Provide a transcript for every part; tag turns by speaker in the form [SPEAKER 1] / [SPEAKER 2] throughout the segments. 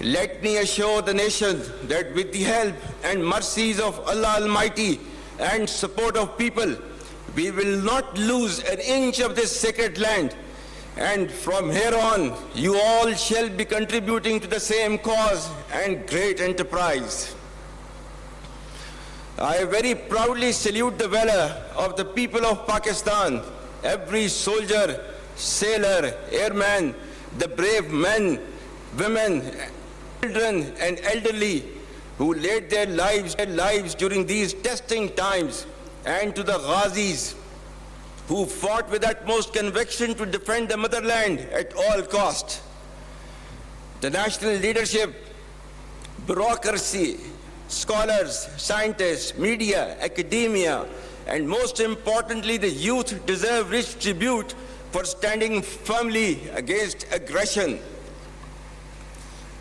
[SPEAKER 1] Let me assure the nation that with the help and mercies of Allah Almighty and support of people, we will not lose an inch of this sacred land. And from here on, you all shall be contributing to the same cause and great enterprise. I very proudly salute the valor of the people of Pakistan, every soldier, sailor, airman, the brave men, women, children and elderly who laid their lives during these testing times, and to the Ghazis who fought with utmost conviction to defend the motherland at all cost. The national leadership, bureaucracy, scholars, scientists, media, academia, and most importantly, the youth deserve rich tribute for standing firmly against aggression.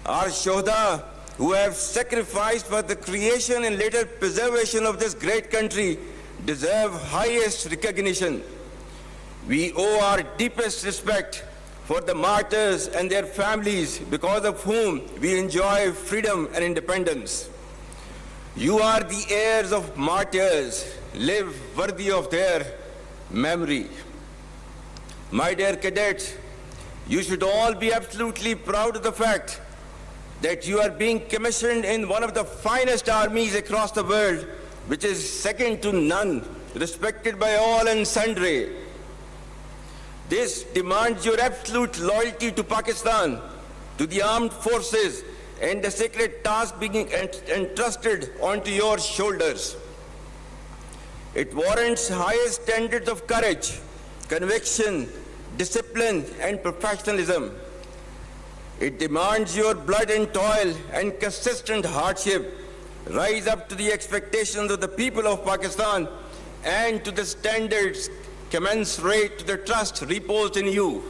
[SPEAKER 1] Our Shohda, who have sacrificed for the creation and later preservation of this great country, deserve highest recognition. We owe our deepest respect for the martyrs and their families, because of whom we enjoy freedom and independence. You are the heirs of martyrs. Live worthy of their memory. My dear cadets, you should all be absolutely proud of the fact that you are being commissioned in one of the finest armies across the world, which is second to none, respected by all and sundry. This demands your absolute loyalty to Pakistan, to the armed forces, and the sacred task being entrusted onto your shoulders. It warrants highest standards of courage, conviction, discipline, and professionalism. It demands your blood and toil and consistent hardship rise up to the expectations of the people of Pakistan and to the standards commensurate to the trust reposed in you.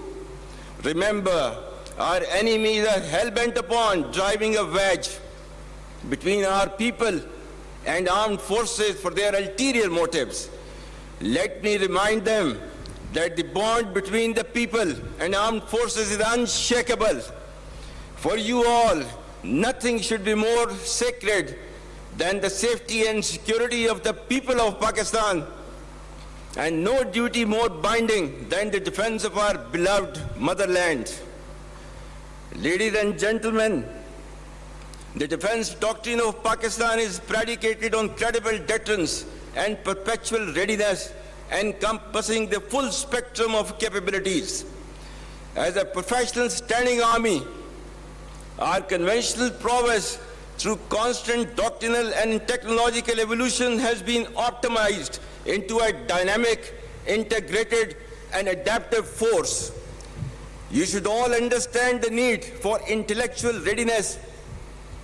[SPEAKER 1] Remember, our enemies are hell-bent upon driving a wedge between our people and armed forces for their ulterior motives. Let me remind them that the bond between the people and armed forces is unshakable. For you all, nothing should be more sacred than the safety and security of the people of Pakistan, and no duty more binding than the defense of our beloved motherland. Ladies and gentlemen, the defense doctrine of Pakistan is predicated on credible deterrence and perpetual readiness, encompassing the full spectrum of capabilities. As a professional standing army, our conventional prowess through constant doctrinal and technological evolution has been optimized into a dynamic, integrated, and adaptive force. You should all understand the need for intellectual readiness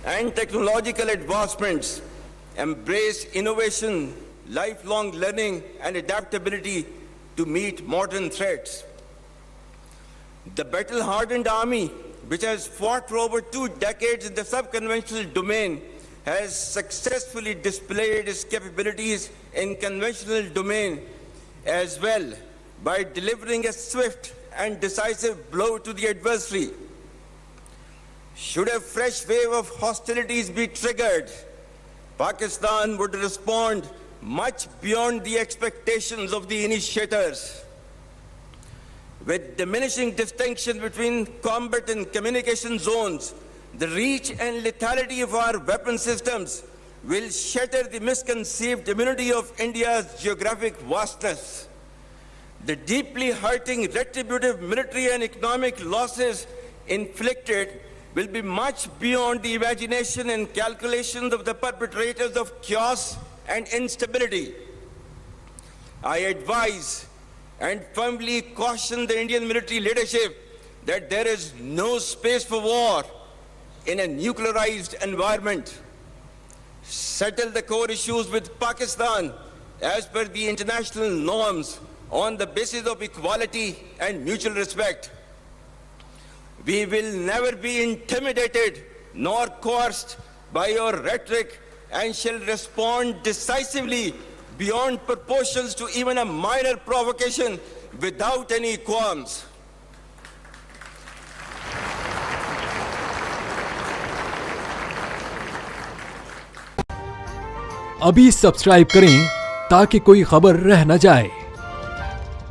[SPEAKER 1] and technological advancements, embrace innovation, lifelong learning, and adaptability to meet modern threats. The battle-hardened army, which has fought for over 2 decades in the sub-conventional domain, has successfully displayed its capabilities in conventional domain as well by delivering a swift and decisive blow to the adversary. Should a fresh wave of hostilities be triggered, Pakistan would respond much beyond the expectations of the initiators. With diminishing distinction between combat and communication zones, the reach and lethality of our weapon systems will shatter the misconceived immunity of India's geographic vastness. The deeply hurting retributive military and economic losses inflicted will be much beyond the imagination and calculations of the perpetrators of chaos and instability. I advise and firmly caution the Indian military leadership that there is no space for war in a nuclearized environment. Settle the core issues with Pakistan as per the international norms on the basis of equality and mutual respect. We will never be intimidated nor coerced by your rhetoric and shall respond decisively beyond proportions to even a minor provocation without any qualms.
[SPEAKER 2] अभी subscribe करें ताकि कोई खबर रह न जाए।